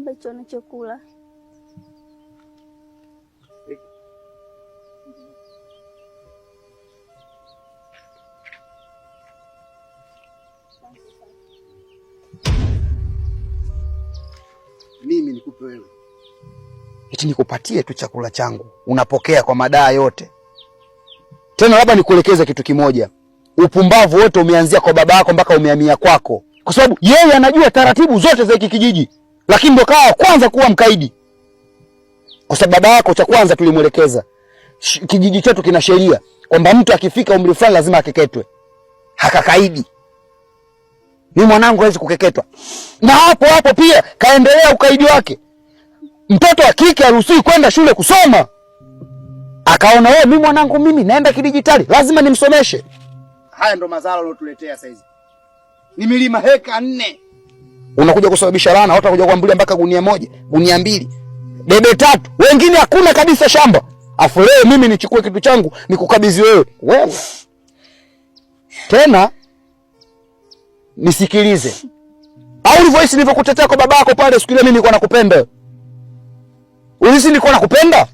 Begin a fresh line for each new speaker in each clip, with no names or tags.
kwamba hicho unachokula
mimi nikupe wewe? Eti nikupatie tu chakula changu unapokea kwa madaa yote? Tena labda nikuelekeze kitu kimoja, upumbavu wote umeanzia kwa baba yako mpaka umehamia kwako, kwa sababu yeye anajua taratibu zote za hiki kijiji, lakini ndo kawa kwanza kuwa mkaidi. Kwa sababu baba yako cha kwanza tulimwelekeza, kijiji chetu kina sheria kwamba mtu akifika umri fulani lazima akeketwe. Hakakaidi. Mimi mwanangu hawezi kukeketwa. Na hapo hapo pia kaendelea ukaidi wake. Mtoto wa kike haruhusiwi kwenda shule kusoma. Akaona wewe, mimi mwanangu mimi naenda kidijitali, lazima nimsomeshe. Haya ndo madhara unayotuletea sasa hizi. Ni milima heka 4. Unakuja kusababisha laana, hata kuja kuambulia mpaka gunia 1, gunia 2, bebe 3. Wengine hakuna kabisa shamba. Afu leo mimi nichukue kitu changu nikukabidhi wewe. Wewe. Tena nisikilize. Au ulivyoishi nilivyokutetea kwa babako pale siku ile, mimi nilikuwa nakupenda. Ulisi nilikuwa nakupenda?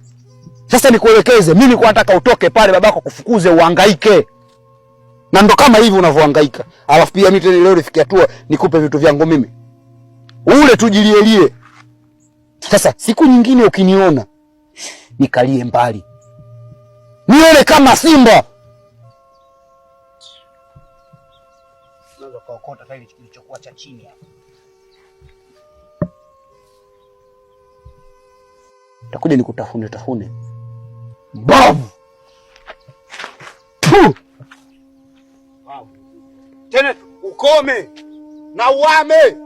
Sasa nikuelekeze, mimi nilikuwa nataka utoke pale babako kufukuze uhangaike. Na ndo kama hivi unavyohangaika. Alafu pia mimi tena leo nifikia hatua nikupe vitu vyangu mimi. Ule tujilielie. Sasa siku nyingine ukiniona nikalie mbali. Nione kama simba. Unaweza kaokota kile kilichokuwa cha chini hapa. Takuja nikutafune tafune. Babu. Babu. Tena ukome na uame.